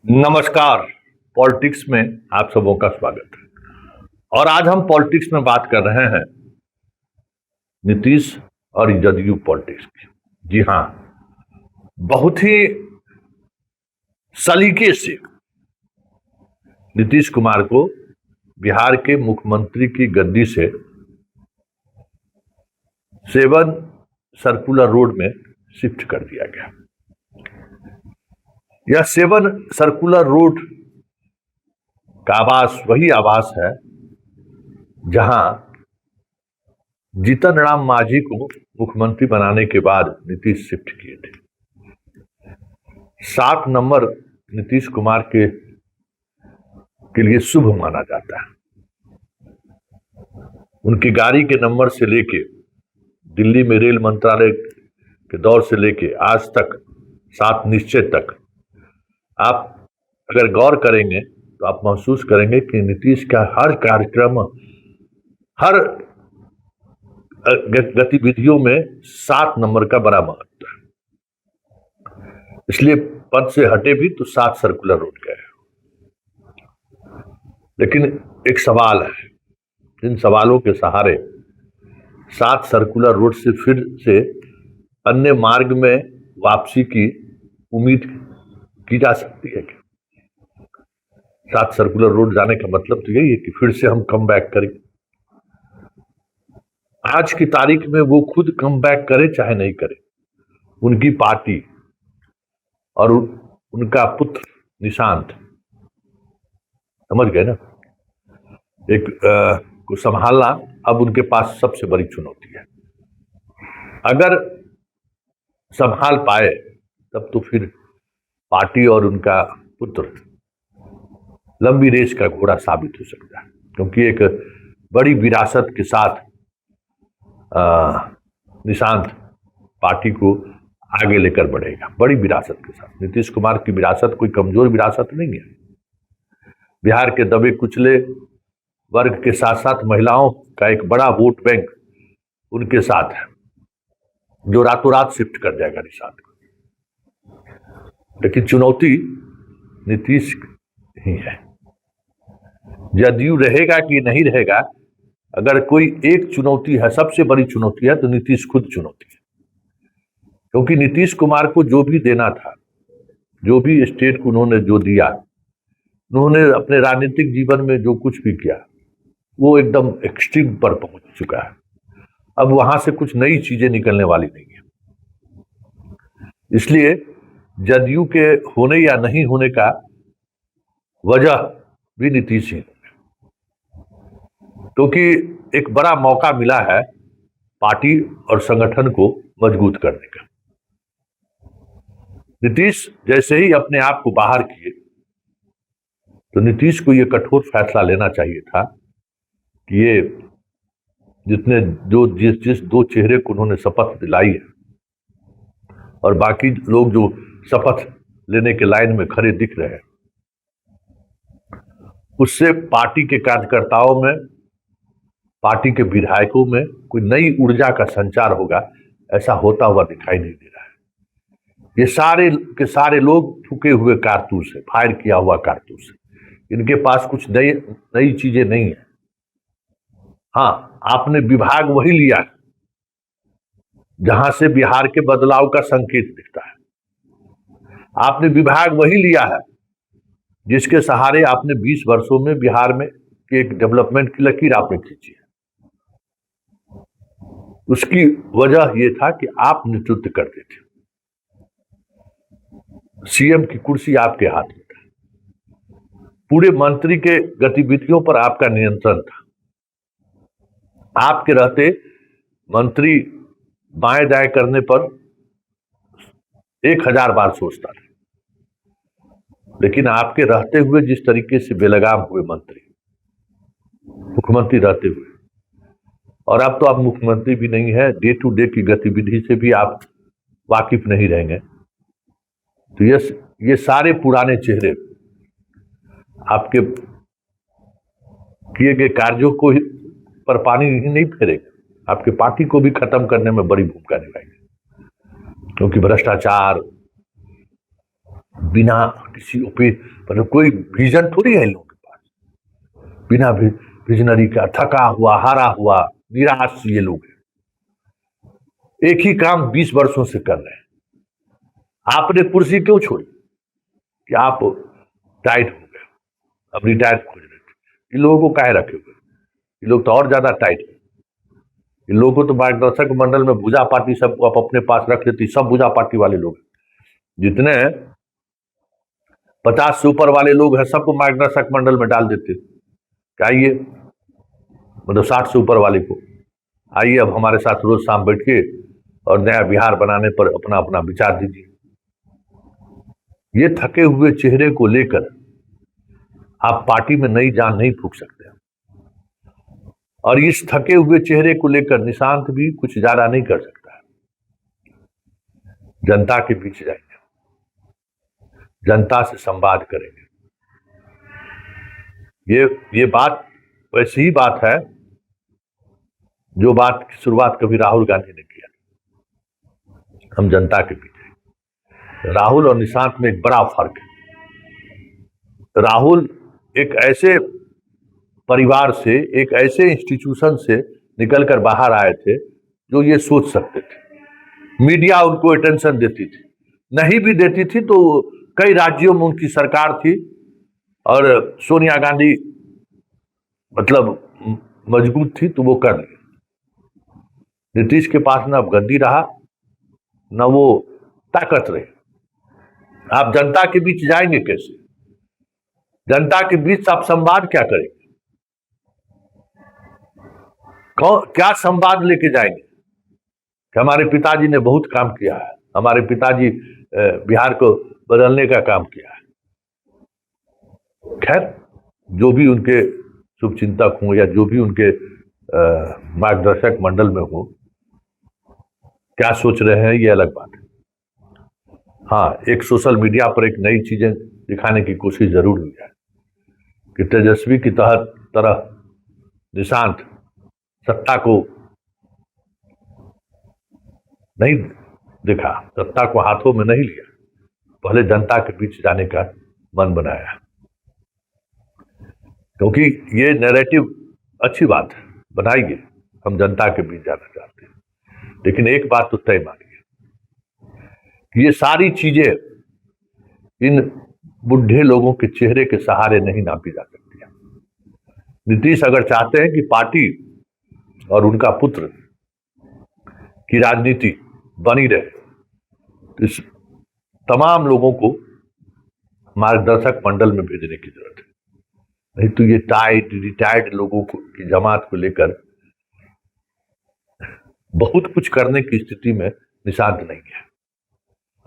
नमस्कार। पॉलिटिक्स में आप सबों का स्वागत है। और आज हम पॉलिटिक्स में बात कर रहे हैं नीतीश और जदयू पॉलिटिक्स की। जी हां, बहुत ही सलीके से नीतीश कुमार को बिहार के मुख्यमंत्री की गद्दी से 7 सर्कुलर रोड में शिफ्ट कर दिया गया। यह 7 सर्कुलर रोड का आवास वही आवास है जहां जीतन राम मांझी को मुख्यमंत्री बनाने के बाद नीतीश शिफ्ट किए थे। 7 नंबर नीतीश कुमार के लिए शुभ माना जाता है। उनकी गाड़ी के नंबर से लेके दिल्ली में रेल मंत्रालय के दौर से लेके आज तक 7 निश्चय तक आप अगर गौर करेंगे तो आप महसूस करेंगे कि नीतीश का हर कार्यक्रम, हर गतिविधियों में 7 नंबर का बड़ा महत्व है। इसलिए पद से हटे भी तो 7 सर्कुलर रोड गए। लेकिन एक सवाल है, जिन सवालों के सहारे 7 सर्कुलर रोड से फिर से अन्य मार्ग में वापसी की उम्मीद की जा सकती है। 7 सर्कुलर रोड जाने का मतलब तो यही है कि फिर से हम कम बैक करें। आज की तारीख में वो खुद कम बैक करे चाहे नहीं करे, उनकी पार्टी और उनका पुत्र निशांत, समझ गए ना, एक को संभालना अब उनके पास सबसे बड़ी चुनौती है। अगर संभाल पाए तब तो फिर पार्टी और उनका पुत्र लंबी रेस का घोड़ा साबित हो सकता है, क्योंकि एक बड़ी विरासत के साथ निशांत पार्टी को आगे लेकर बढ़ेगा। बड़ी विरासत के साथ। नीतीश कुमार की विरासत कोई कमजोर विरासत नहीं है। बिहार के दबे कुचले वर्ग के साथ साथ महिलाओं का एक बड़ा वोट बैंक उनके साथ है, जो रातों रात शिफ्ट कर जाएगा निशांत को। लेकिन चुनौती नीतीश ही है। जदयू रहेगा कि नहीं रहेगा, अगर कोई एक चुनौती है, सबसे बड़ी चुनौती है, तो नीतीश खुद चुनौती है। क्योंकि नीतीश कुमार को जो भी देना था, जो भी स्टेट को उन्होंने जो दिया, उन्होंने अपने राजनीतिक जीवन में जो कुछ भी किया वो एकदम एक्सट्रीम पर पहुंच चुका है। अब वहां से कुछ नई चीजें निकलने वाली नहीं है। इसलिए जदयू के होने या नहीं होने का वजह भी नीतीश ही, क्योंकि एक बड़ा मौका मिला है पार्टी और संगठन को मजबूत करने का। नीतीश जैसे ही अपने आप को बाहर किए, तो नीतीश को यह कठोर फैसला लेना चाहिए था कि ये जितने जिस 2 चेहरे को उन्होंने शपथ दिलाई है और बाकी लोग जो शपथ लेने के लाइन में खड़े दिख रहे हैं, उससे पार्टी के कार्यकर्ताओं में, पार्टी के विधायकों में कोई नई ऊर्जा का संचार होगा, ऐसा होता हुआ दिखाई नहीं दे रहा है। ये सारे के सारे लोग फूके हुए कारतूस है, फायर किया हुआ कारतूस है। इनके पास कुछ नई चीजें नहीं है। हाँ, आपने विभाग वही लिया है जहां से बिहार के बदलाव का संकेत दिखता है। आपने विभाग वही लिया है जिसके सहारे आपने 20 वर्षों में बिहार में एक डेवलपमेंट की लकीर आपने खींची है। उसकी वजह यह था कि आप नेतृत्व करते थे। सीएम की कुर्सी आपके हाथ में था, पूरे मंत्री के गतिविधियों पर आपका नियंत्रण था। आपके रहते मंत्री बाएं दाएं करने पर 1000 बार सोचता था, लेकिन आपके रहते हुए जिस तरीके से बेलगाम हुए मंत्री, मुख्यमंत्री रहते हुए, और अब तो आप मुख्यमंत्री भी नहीं है, डे टू डे की गतिविधि से भी आप वाकिफ नहीं रहेंगे, तो ये सारे पुराने चेहरे आपके किए गए कार्यों को पर पानी ही नहीं फेरेंगे, आपके पार्टी को भी खत्म करने में बड़ी भूमिका निभाएंगे। क्योंकि भ्रष्टाचार, बिना किसी मतलब कोई विजन थोड़ी है इन लोगों के पास। बिना विजनरी का थका हुआ, हारा हुआ, निराश ये लोग हैं। एक ही काम 20 वर्षों से कर रहे हैं। आपने कुर्सी क्यों छोड़ी? कि आप टाइट हो गए, अब रिटायर खोज रहे थे। इन लोगों को काहे रखे हुए? ये लोग तो और ज्यादा टाइट है। इन लोगों को तो मार्गदर्शक मंडल में भुजा पार्टी सबको आप अपने पास रख लेती। सब भुजा पार्टी वाले लोग, जितने 50 से ऊपर वाले लोग हैं, सबको मार्गदर्शक मंडल में डाल देते। आइए, मतलब 60 से ऊपर वाले को, आइए अब हमारे साथ रोज शाम बैठिए और नया बिहार बनाने पर अपना अपना विचार दीजिए। ये थके हुए चेहरे को लेकर आप पार्टी में नई जान नहीं फूंक सकते। और इस थके हुए चेहरे को लेकर निशांत भी कुछ ज्यादा नहीं कर सकता है। जनता के बीच जाएंगे, जनता से संवाद करेंगे। ये बात वैसी ही बात है जो बात की शुरुआत कभी राहुल गांधी ने किया। हम जनता के बीच जाएंगे। राहुल और निशांत में एक बड़ा फर्क है। राहुल एक ऐसे परिवार से, एक ऐसे इंस्टीट्यूशन से निकलकर बाहर आए थे जो ये सोच सकते थे। मीडिया उनको अटेंशन देती थी, नहीं भी देती थी तो कई राज्यों में उनकी सरकार थी और सोनिया गांधी मतलब मजबूत थी तो वो कर ली। नीतीश के पास न गद्दी रहा, न वो ताकत रही। आप जनता के बीच जाएंगे कैसे? जनता के बीच आप संवाद क्या करेंगे? क्या संवाद लेके जाएंगे कि हमारे पिताजी ने बहुत काम किया है, हमारे पिताजी बिहार को बदलने का काम किया है। खैर, जो भी उनके शुभचिंतक हों या जो भी उनके मार्गदर्शक मंडल में हो, क्या सोच रहे हैं ये अलग बात है। हाँ, एक सोशल मीडिया पर एक नई चीजें दिखाने की कोशिश जरूर हुई है कि तेजस्वी की तरह निशांत सत्ता को नहीं देखा, सत्ता को हाथों में नहीं लिया, पहले जनता के बीच जाने का मन बनाया। क्योंकि ये नैरेटिव अच्छी बात है, बनाइए, हम जनता के बीच जाना चाहते हैं। लेकिन एक बात तो तय मानिए कि ये सारी चीजें इन बुढ़े लोगों के चेहरे के सहारे नहीं नापी जा सकती है। नीतीश अगर चाहते हैं कि पार्टी और उनका पुत्र की राजनीति बनी रहे तो इस तमाम लोगों को मार्गदर्शक मंडल में भेजने की जरूरत है। नहीं तो ये रिटायर्ड लोगों की जमात को लेकर बहुत कुछ करने की स्थिति में निशांत नहीं है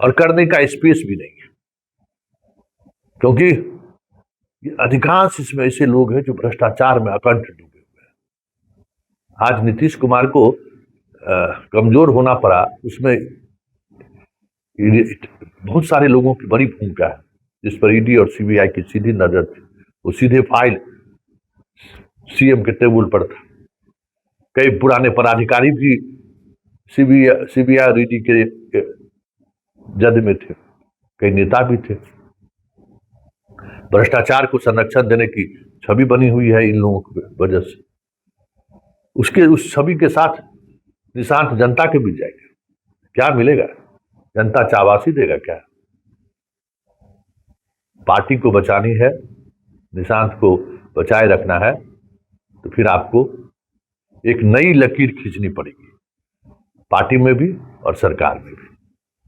और करने का स्पेस भी नहीं है। क्योंकि अधिकांश इसमें ऐसे लोग हैं जो भ्रष्टाचार में अकंठ डूबे हुए हैं। आज नीतीश कुमार को कमजोर होना पड़ा, उसमें बहुत सारे लोगों की बड़ी भूमिका है जिस पर ईडी और सीबीआई की सीधी नजर थी। वो सीधे फाइल सीएम के टेबल पर था। कई पुराने पदाधिकारी भी सीबीआई और ईडी के जद में थे, कई नेता भी थे। भ्रष्टाचार को संरक्षण देने की छवि बनी हुई है इन लोगों की वजह से। उस छवि के साथ निशांत जनता के बीच जाएंगे, क्या मिलेगा? जनता चाबासी देगा क्या? पार्टी को बचानी है, निशांत को बचाए रखना है तो फिर आपको एक नई लकीर खींचनी पड़ेगी, पार्टी में भी और सरकार में भी।